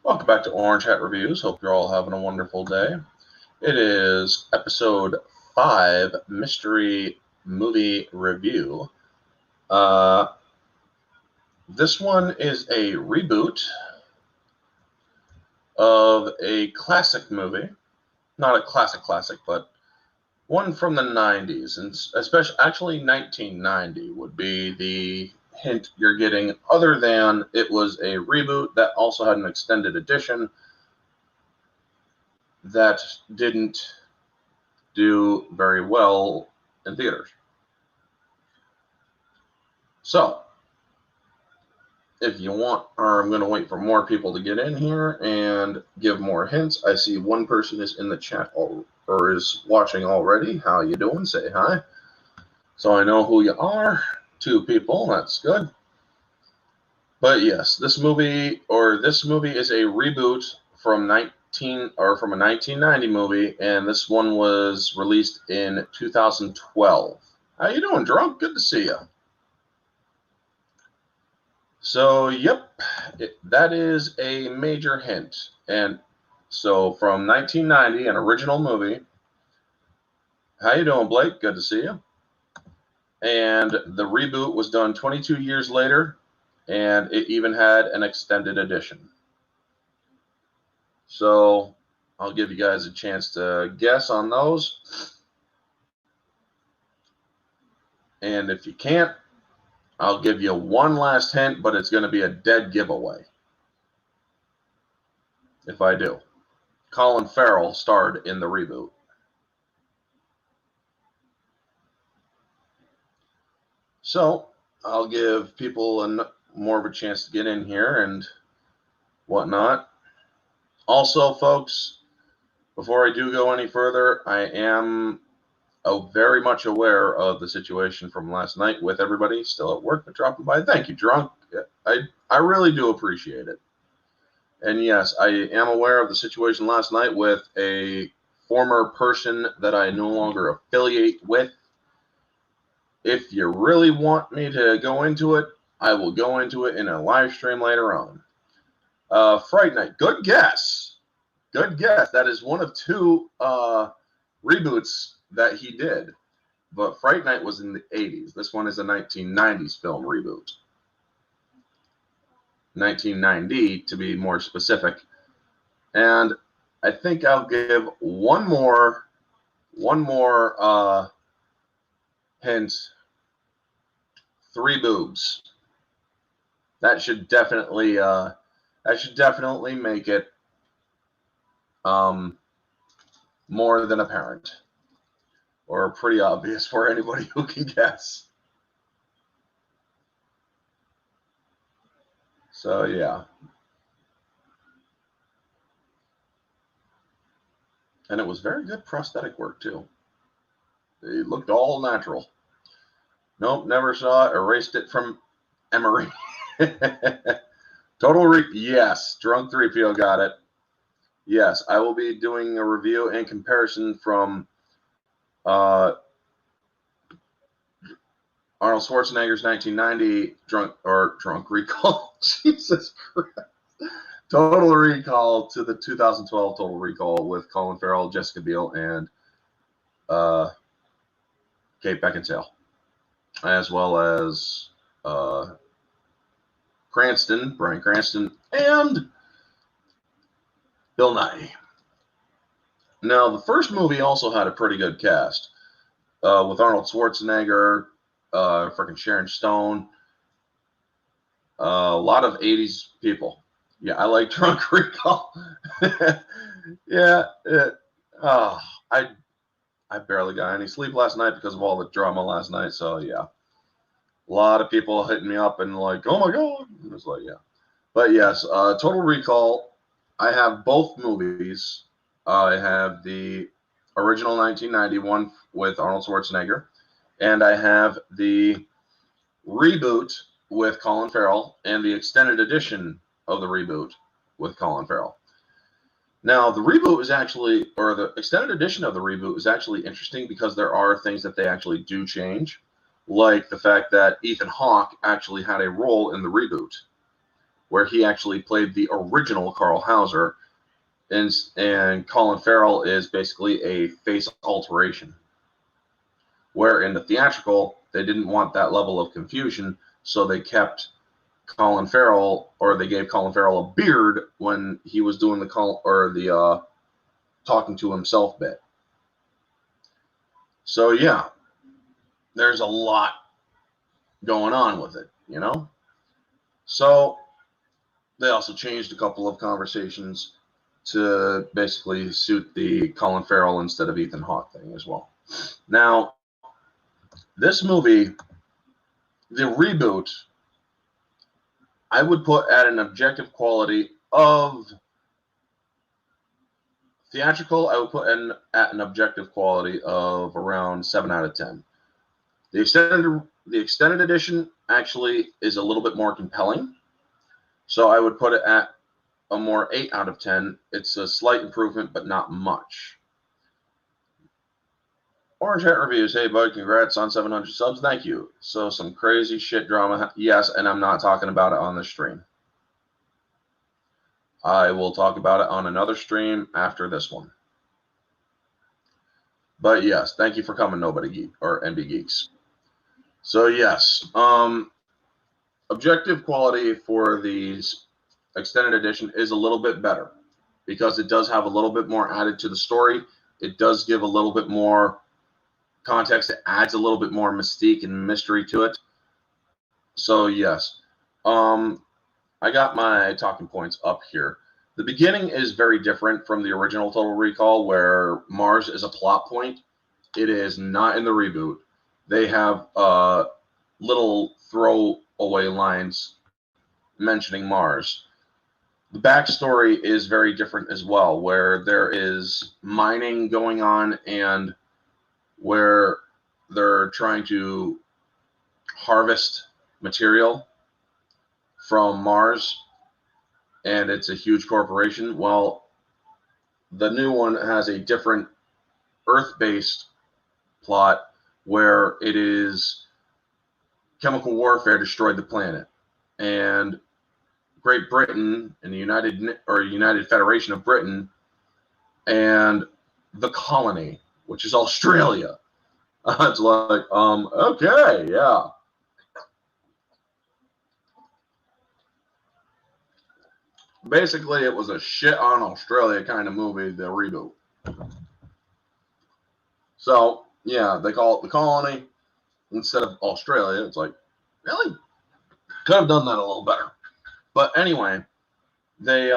Welcome back to Orange Hat Reviews. Hope you're all having a wonderful day. It is episode 5, Mystery Movie Review. This one is a reboot of a classic movie. Not a classic, but one from the 90s, and actually 1990 would be the hint you're getting, other than it was a reboot that also had an extended edition that didn't do very well in theaters. So, if you want, or I'm going to wait for more people to get in here and give more hints. I see one person is in the chat or is watching already. How you doing? Say hi. So I know who you are. 2 people. That's good. But yes, this movie is a reboot from a 1990 movie, and this one was released in 2012. How you doing, Drunk? Good to see you. So, yep, that is a major hint. And so, from 1990, an original movie. How you doing, Blake? Good to see you. And the reboot was done 22 years later, and it even had an extended edition. So, I'll give you guys a chance to guess on those. And if you can't, I'll give you one last hint, but it's going to be a dead giveaway. If I do. Colin Farrell starred in the reboot. So, I'll give people more of a chance to get in here and whatnot. Also, folks, before I do go any further, I am very much aware of the situation from last night with everybody still at work but dropping by. Thank you, Drunk. I really do appreciate it. And yes, I am aware of the situation last night with a former person that I no longer affiliate with. If you really want me to go into it, I will go into it in a live stream later on. Fright Night. Good guess. Good guess. That is one of 2 reboots that he did. But Fright Night was in the 80s. This one is a 1990s film reboot. 1990 to be more specific. And I think I'll give one more hint. 3 boobs. That should definitely make it more than apparent, or pretty obvious for anybody who can guess. So yeah. And it was very good prosthetic work too. It looked all natural. Nope, never saw it. Erased it from Emery. Yes, Drunk 3PO got it. Yes, I will be doing a review and comparison from Arnold Schwarzenegger's 1990 Drunk Recall. Jesus Christ. Total Recall to the 2012 Total Recall with Colin Farrell, Jessica Biel, and Kate Beckinsale, as well as Bryan Cranston, and Bill Nighy. Now, the first movie also had a pretty good cast with Arnold Schwarzenegger, freaking Sharon Stone, a lot of 80s people. Yeah, I like Drunk Recall. Yeah, I barely got any sleep last night because of all the drama last night. So yeah, a lot of people hitting me up and like, oh my god, and it's like, yeah. But yes, Total Recall. I have both movies. I have the original 1991 with Arnold Schwarzenegger, and I have the reboot with Colin Farrell and the extended edition of the reboot with Colin Farrell. Now, the reboot is actually, or the extended edition of the reboot is actually interesting because there are things that they actually do change, like the fact that Ethan Hawke actually had a role in the reboot. where he actually played the original Carl Hauser, and Colin Farrell is basically a face alteration. Where in the theatrical, they didn't want that level of confusion, so they kept Colin Farrell, or they gave Colin Farrell a beard when he was doing the talking to himself bit. So yeah, there's a lot going on with it, you know? So they also changed a couple of conversations to basically suit the Colin Farrell instead of Ethan Hawke thing as well. Now, this movie, the reboot, I would put at an objective quality of theatrical, I would put at an objective quality of around 7 out of 10. The extended edition actually is a little bit more compelling, so I would put it at a more 8 out of 10. It's a slight improvement, but not much. Orange Hat Reviews. Hey, bud, congrats on 700 subs. Thank you. So, some crazy shit drama. Yes, and I'm not talking about it on the stream. I will talk about it on another stream after this one. But yes, thank you for coming, Nobody Geek, or NB Geeks. So, yes, objective quality for the extended edition is a little bit better because it does have a little bit more added to the story. It does give a little bit more context. It adds a little bit more mystique and mystery to it. So, yes, I got my talking points up here. The beginning is very different from the original Total Recall, where Mars is a plot point. It is not in the reboot. They have little throwaway lines mentioning Mars. The backstory is very different as well, where there is mining going on and where they're trying to harvest material from Mars, and it's a huge corporation. Well, the new one has a different Earth-based plot where it is chemical warfare destroyed the planet, and Great Britain and the United Federation of Britain and the colony, which is Australia. It's like, okay, yeah. Basically, it was a shit on Australia kind of movie, the reboot. So, yeah, they call it the colony instead of Australia. It's like, really? Could have done that a little better. But anyway, they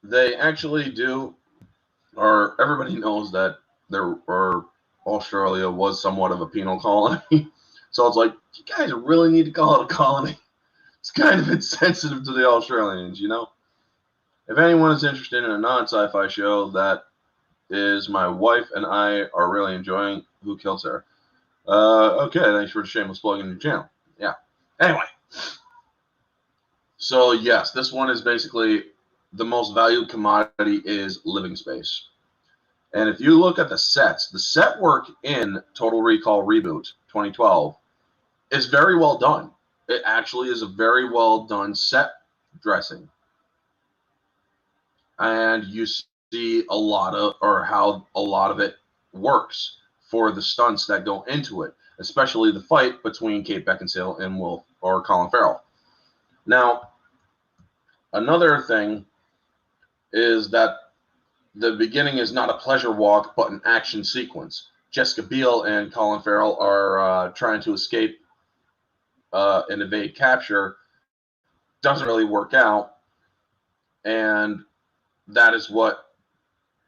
they actually do, or everybody knows that Australia was somewhat of a penal colony. So it's like, you guys really need to call it a colony. It's kind of insensitive to the Australians, you know? If anyone is interested in a non-sci-fi show that is my wife and I are really enjoying, Who Killed Sarah? Okay, thanks for the shameless plug in your channel. Yeah. Anyway. So, yes, this one is basically the most valued commodity is living space. And if you look at the sets, the set work in Total Recall Reboot 2012 is very well done. It actually is a very well done set dressing. And you see a lot of, or how a lot of it works for the stunts that go into it, especially the fight between Kate Beckinsale and Colin Farrell. Now, another thing is that the beginning is not a pleasure walk, but an action sequence. Jessica Biel and Colin Farrell are trying to escape and evade capture. Doesn't really work out, and that is what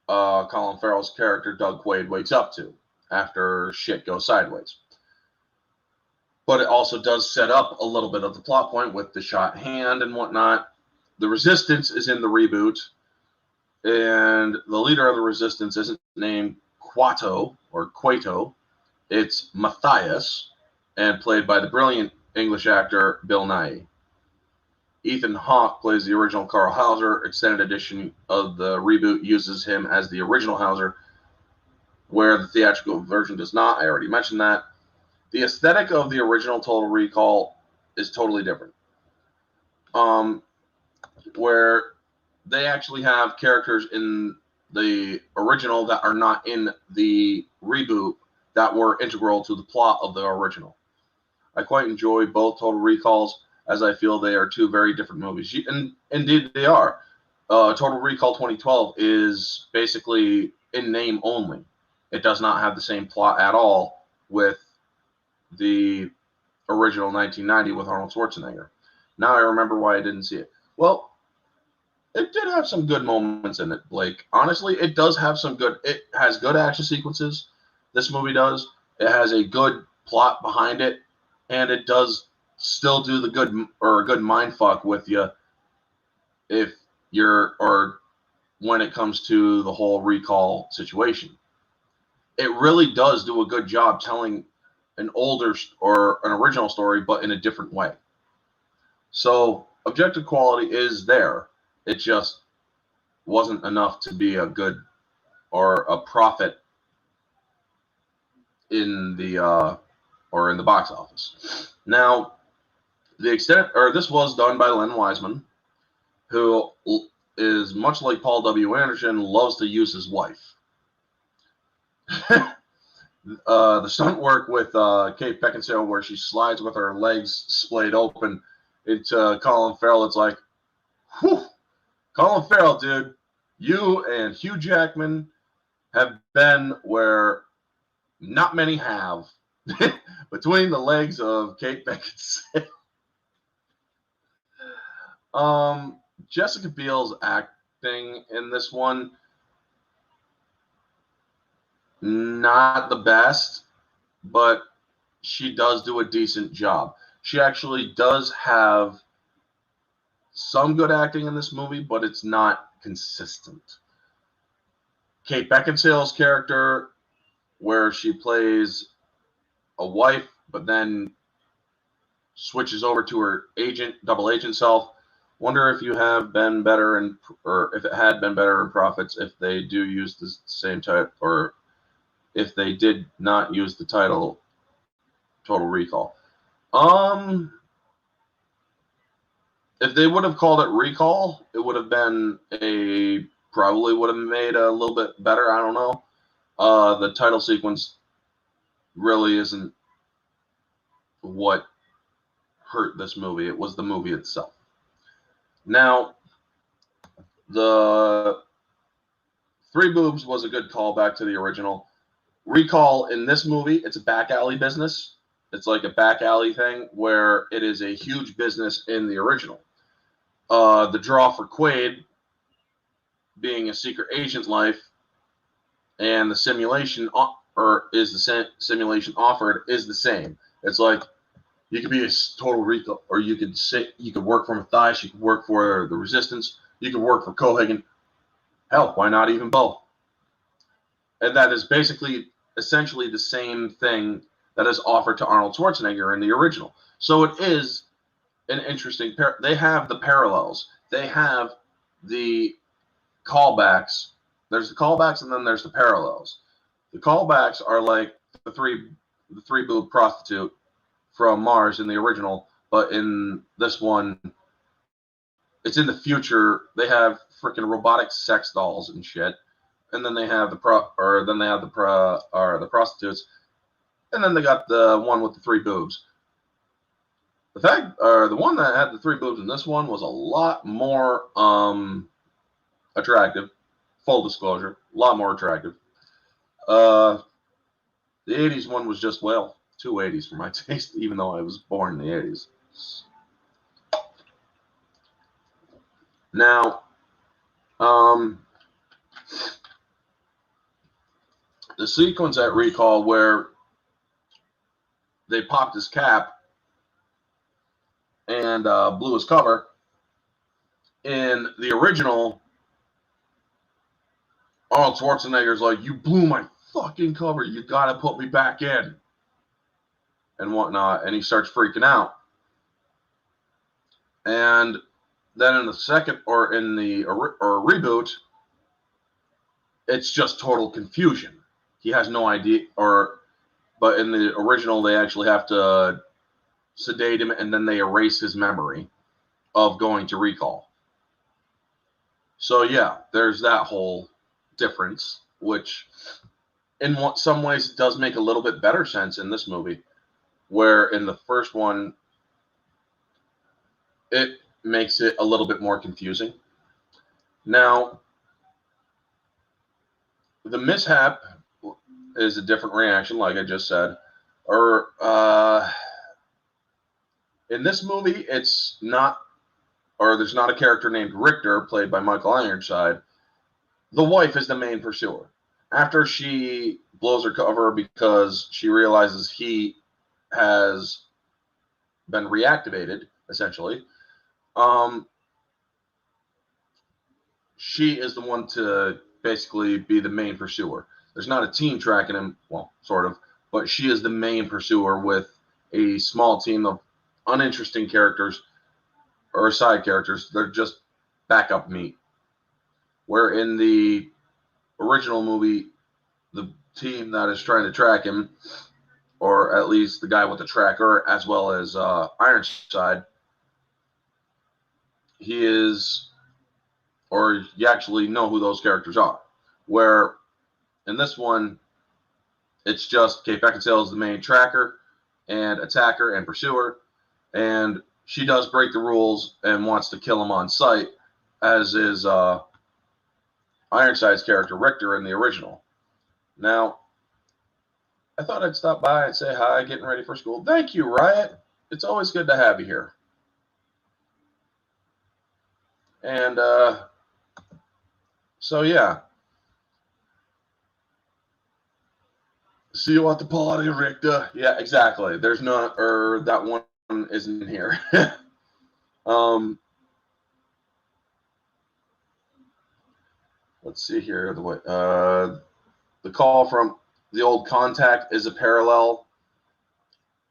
Colin Farrell's character, Doug Quaid, wakes up to after shit goes sideways. But it also does set up a little bit of the plot point with the shot hand and whatnot. The Resistance is in the reboot, and the leader of the Resistance isn't named Quato or Quato. It's Matthias, and played by the brilliant English actor Bill Nighy. Ethan Hawke plays the original Carl Hauser. Extended edition of the reboot uses him as the original Hauser, where the theatrical version does not. I already mentioned that. The aesthetic of the original Total Recall is totally different. Where they actually have characters in the original that are not in the reboot that were integral to the plot of the original. I quite enjoy both Total Recalls, as I feel they are two very different movies. And indeed they are. Total Recall 2012 is basically in name only. It does not have the same plot at all with the original 1990 with Arnold Schwarzenegger. Now I remember why I didn't see it. Well, it did have some good moments in it, Blake. Honestly, it does have some good. It has good action sequences. This movie does. It has a good plot behind it, and it does still do the good mind fuck with you if you're or when it comes to the whole recall situation. It really does do a good job telling an older or an original story, but in a different way. So objective quality is there. It just wasn't enough to be a good or a profit in the box office. Now, the extent, or this was done by Len Wiseman, who is much like Paul W. Anderson, loves to use his wife. The stunt work with Kate Beckinsale, where she slides with her legs splayed open into Colin Farrell, it's like, whew, Colin Farrell, dude, you and Hugh Jackman have been where not many have between the legs of Kate Beckinsale. Jessica Biel's acting in this one, not the best, but she does do a decent job. She actually does have some good acting in this movie, but it's not consistent. Kate Beckinsale's character, where she plays a wife, but then switches over to her double agent self. Wonder if you have been better or if it had been better in profits if they do use the same title, or if they did not use the title Total Recall. If they would have called it Recall, it would have been probably would have made a little bit better. I don't know. The title sequence really isn't what hurt this movie. It was the movie itself. Now, the Three Boobs was a good callback to the original. Recall in this movie, it's a back alley business. It's like a back alley thing where it is a huge business in the original. The draw for Quaid being a secret agent's life and the simulation simulation offered is the same. It's like you could be a total recall, or you could work for Matthias, you could work for the Resistance, you could work for Cohagen. Hell, why not even both? And that is essentially the same thing that is offered to Arnold Schwarzenegger in the original. So it is an interesting they have the parallels. They have the callbacks. There's the callbacks and then there's the parallels. The callbacks are like the three boob prostitute from Mars in the original, but in this one, it's in the future. They have freaking robotic sex dolls and shit, and then they have the prostitutes, and then they got the one with the three boobs. The one that had the three boobs in this one was a lot more attractive. Full disclosure, a lot more attractive. The 80s one was just, well, too 80s for my taste, even though I was born in the 80s. Now, the sequence at Recall where they popped his cap and blew his cover, in the original, Arnold Schwarzenegger's like, you blew my fucking cover, you gotta put me back in, and whatnot, and he starts freaking out. And then in the second, or in the reboot, it's just total confusion. He has no idea, but in the original, they actually have to sedate him, and then they erase his memory of going to recall. So yeah, there's that whole difference, which in some ways does make a little bit better sense in this movie, where in the first one, it makes it a little bit more confusing. Now, the mishap is a different reaction, like I just said. Or in this movie, it's not, or there's not a character named Richter, played by Michael Ironside. The wife is the main pursuer. After she blows her cover because she realizes he has been reactivated, essentially, she is the one to basically be the main pursuer. There's not a team tracking him, well, sort of, but she is the main pursuer with a small team of uninteresting characters or side characters. They're just backup meat. Where in the original movie, the team that is trying to track him, or at least the guy with the tracker, as well as Ironside, he is, or you actually know who those characters are. Where in this one, it's just Kate Beckinsale is the main tracker and attacker and pursuer, and she does break the rules and wants to kill him on sight, as is Ironside's character Richter in the original. Now, I thought I'd stop by and say hi, getting ready for school. Thank you, Riot. It's always good to have you here. And so yeah. See you at the party, Richter. Yeah, exactly. There's not, or that one isn't here. Let's see here. The call from the old contact is a parallel,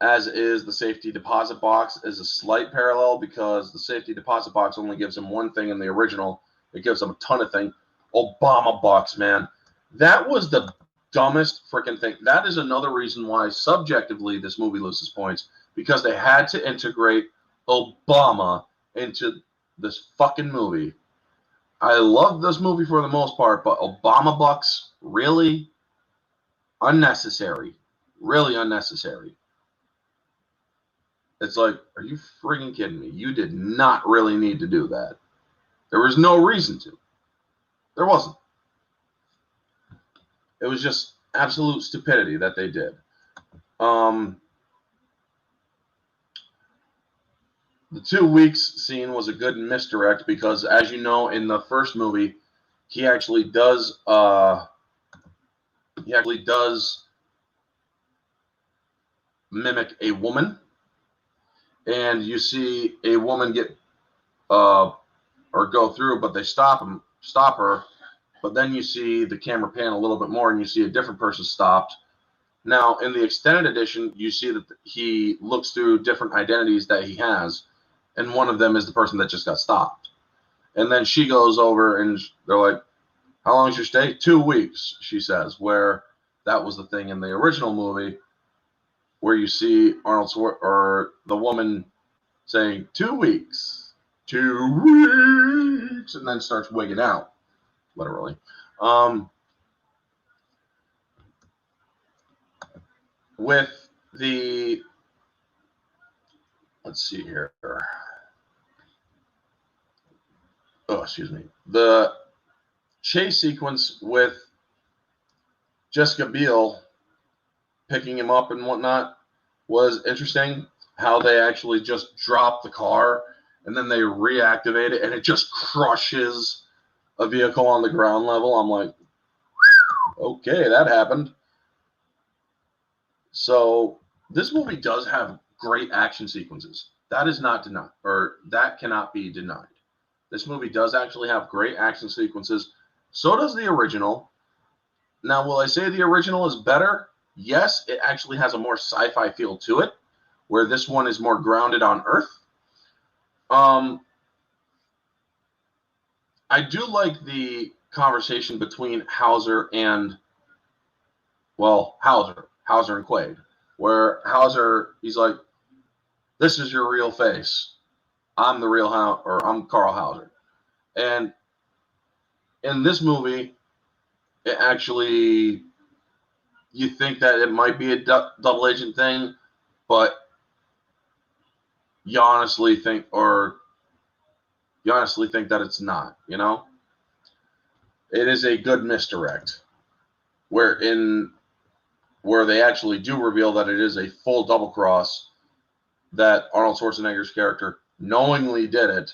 as is the safety deposit box is a slight parallel, because the safety deposit box only gives him one thing in the original. It gives him a ton of things. Obama box, man. That was the dumbest freaking thing. That is another reason why subjectively this movie loses points, because they had to integrate Obama into this fucking movie. I love this movie for the most part, but Obama bucks, really unnecessary. Really unnecessary. It's like, are you freaking kidding me? You did not really need to do that. There was no reason to. There wasn't. It was just absolute stupidity that they did. The 2 weeks scene was a good misdirect, because, as you know, in the first movie, he actually does mimic a woman, and you see a woman get or go through, but they stop her. But then you see the camera pan a little bit more, and you see a different person stopped. Now, in the extended edition, you see that he looks through different identities that he has, and one of them is the person that just got stopped. And then she goes over, and they're like, how long is your stay? 2 weeks, she says, where that was the thing in the original movie, where you see or the woman saying 2 weeks, 2 weeks, and then starts wigging out, literally. With the, let's see here. Oh, excuse me. The chase sequence with Jessica Biel picking him up and whatnot was interesting. How they actually just drop the car and then they reactivate it, and it just crushes a vehicle on the ground level. I'm like, okay, that happened. So this movie does have great action sequences. That is not denied, or that cannot be denied. This movie does actually have great action sequences. So does the original. Now, will I say the original is better? Yes, it actually has a more sci-fi feel to it, where this one is more grounded on Earth. I do like the conversation between Hauser and Quaid, where Hauser, he's like, This is your real face. I'm the real or I'm Carl Hauser. And in this movie, it actually, you think that it might be a double agent thing, but you honestly think that it's not, you know? It is a good misdirect where they actually do reveal that it is a full double cross, that Arnold Schwarzenegger's character knowingly did it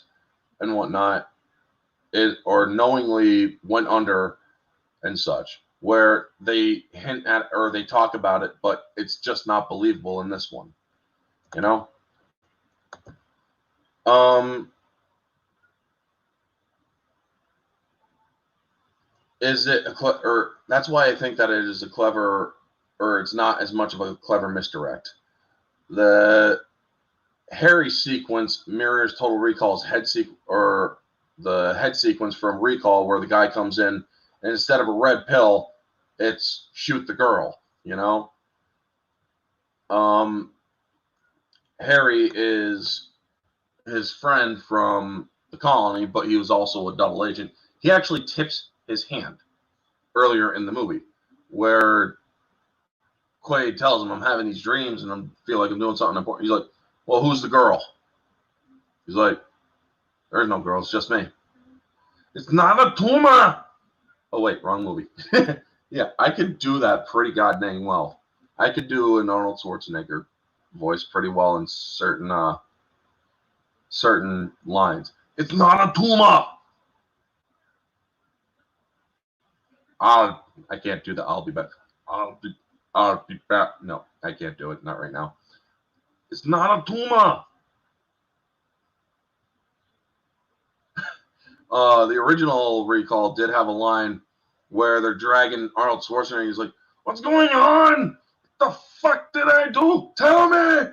and whatnot, or knowingly went under and such, where they hint at or they talk about it, but it's just not believable in this one, you know? Is it or that's why I think that it is a clever, or it's not as much of a clever misdirect. The Harry sequence mirrors Total Recall's the head sequence from Recall, where the guy comes in and instead of a red pill, it's shoot the girl, you know? Harry is his friend from the colony, but he was also a double agent. He actually tips his hand earlier in the movie, where Quaid tells him, I'm having these dreams and I feel like I'm doing something important. He's like, well, who's the girl? He's like, there's no girl, it's just me. It's not a tumor. Oh, wait, wrong movie. Yeah, I could do that pretty goddamn well. I could do an Arnold Schwarzenegger voice pretty well in certain lines. It's not a tumor. I can't do that. I'll be back. I'll be back. No, I can't do it. Not right now. It's not a tumor. The original Recall did have a line where they're dragging Arnold Schwarzenegger. He's like, what's going on? What the fuck did I do? Tell me.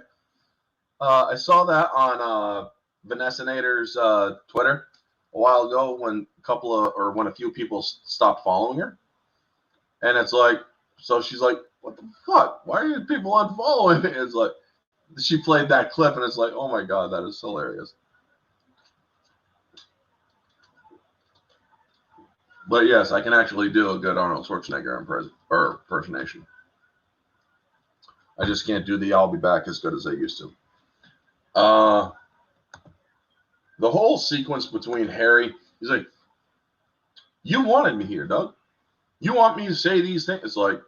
I saw that on Vanessa Nader's Twitter a while ago when a few people stopped following her. And it's like, so she's like, what the fuck? Why are people unfollowing me? It's like, she played that clip and it's like, oh my God, that is hilarious. But yes, I can actually do a good Arnold Schwarzenegger impersonation. I just can't do the I'll be back as good as I used to. The whole sequence between Harry, he's like, you wanted me here, Doug. You want me to say these things? It's like,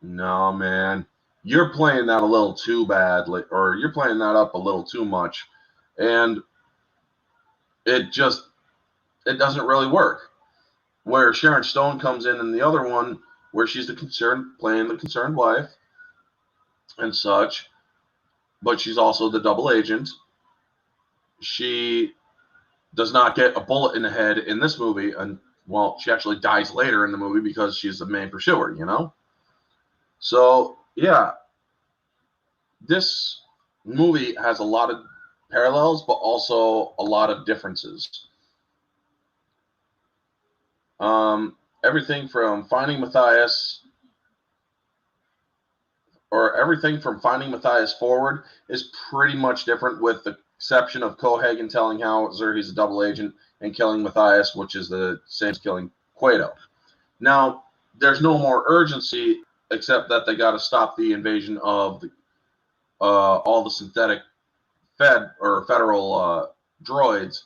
no, man. You're playing that a little too badly, or you're playing that up a little too much. And it doesn't really work. Where Sharon Stone comes in the other one, where she's playing the concerned wife and such, but she's also the double agent. She does not get a bullet in the head in this movie, and well, she actually dies later in the movie because she's the main pursuer, you know? So, yeah, this movie has a lot of parallels, but also a lot of differences. Everything from Finding Matthias forward is pretty much different, with the exception of Cohagen telling Hauser he's a double agent and killing Matthias, which is the same as killing Cueto. Now, there's no more urgency except that they got to stop the invasion of all the synthetic federal droids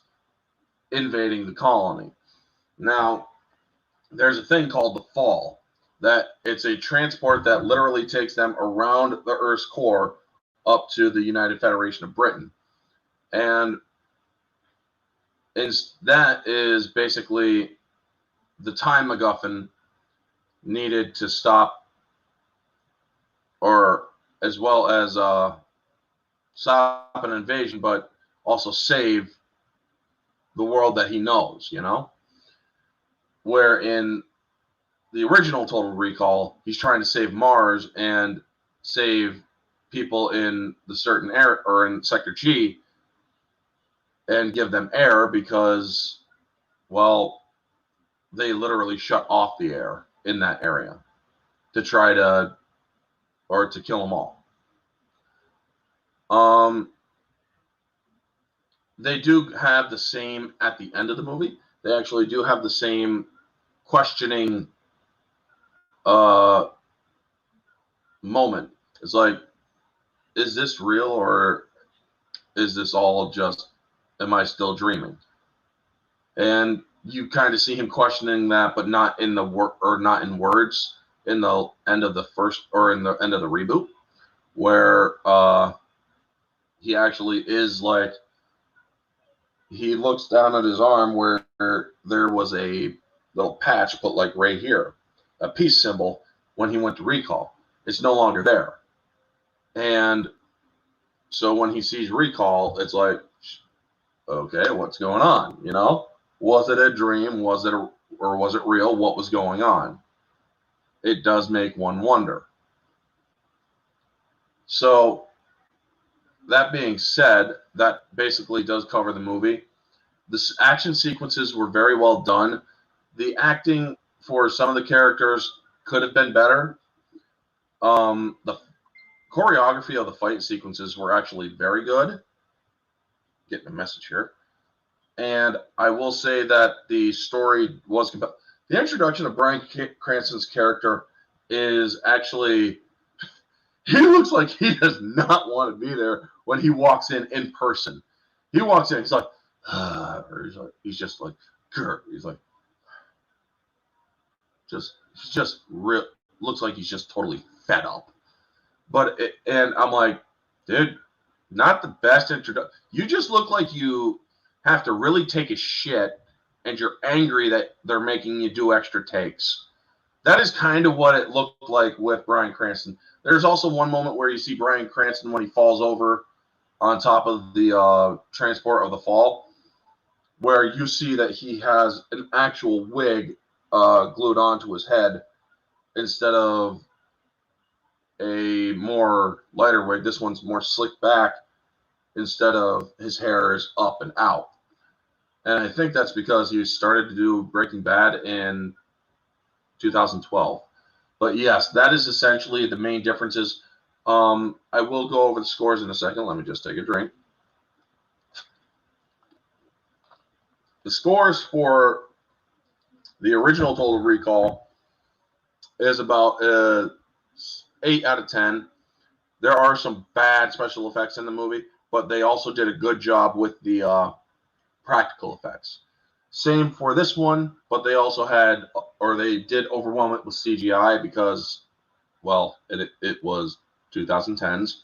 invading the colony. Now, there's a thing called the Fall, that it's a transport that literally takes them around the Earth's core up to the United Federation of Britain. And that is basically the time MacGuffin needed to stop, or as well as stop an invasion, but also save the world that he knows, you know? Where in the original Total Recall, he's trying to save Mars and save people in the certain area, or in Sector G, and give them air because, well, they literally shut off the air in that area to try to, or to kill them all. they do have the same at the end of the movie. They actually do have the same questioning moment. It's like, is this real, or is this all just, am I still dreaming? And you kind of see him questioning that, but not in the not in words, in the end of the first, or in the end of the reboot, where he actually is like, he looks down at his arm where there was a little patch put like right here, a peace symbol. When he went to recall, it's no longer there. And so when he sees recall, it's like, okay, what's going on? You know, was it a dream? Was it or was it real? What was going on? It does make one wonder. So that being said, that basically does cover the movie. The action sequences were very well done. The acting for some of the characters could have been better. The choreography of the fight sequences were actually very good. Getting a message here. And I will say that the story was... The introduction of Bryan Cranston's character is actually... He looks like he does not want to be there when he walks in person. He walks in, he's like, or he's just like, he's like, real, looks like he's just totally fed up. And I'm like, dude, not the best introduction. You just look like you have to really take a shit, and you're angry that they're making you do extra takes. That is kind of what it looked like with Bryan Cranston. There's also one moment where you see Bryan Cranston when he falls over on top of the transport of the fall, where you see that he has an actual wig glued onto his head instead of a more lighter wig. This one's more slicked back instead of his hair is up and out. And I think that's because he started to do Breaking Bad in 2012. But yes, that is essentially the main differences. I will go over the scores in a second. Let me just take a drink. The scores for the original Total Recall is about 8 out of 10. There are some bad special effects in the movie, but they also did a good job with the practical effects. Same for this one, but they also had, or they did overwhelm it with CGI because, well, it was 2010s.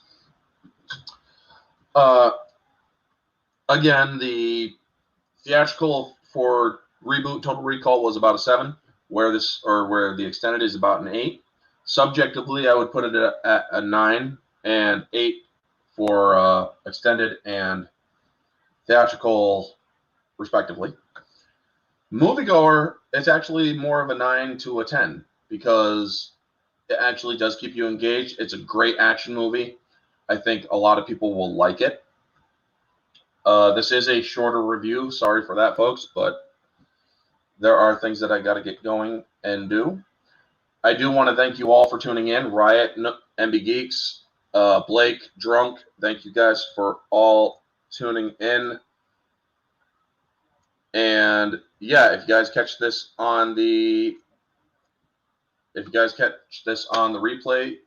Again, the theatrical for Reboot Total Recall was about a 7, where the extended is about an 8. Subjectively, I would put it at a 9 and 8 for extended and theatrical, respectively. Moviegoer, it's actually more of a 9 to a 10 because it actually does keep you engaged. It's a great action movie. I think a lot of people will like it. This is a shorter review. Sorry for that, folks, but there are things that I got to get going and do. I do want to thank you all for tuning in. Riot, MB Geeks, Blake, Drunk, thank you guys for all tuning in. And yeah, if you guys catch this on the replay,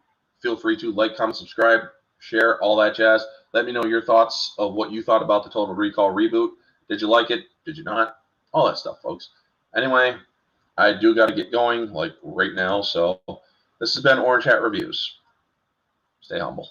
feel free to like, comment, subscribe, share, all that jazz. Let me know your thoughts of what you thought about the Total Recall reboot. Did you like it? Did you not? All that stuff, folks. Anyway, I do got to get going like right now. So this has been Orange Hat Reviews. Stay humble.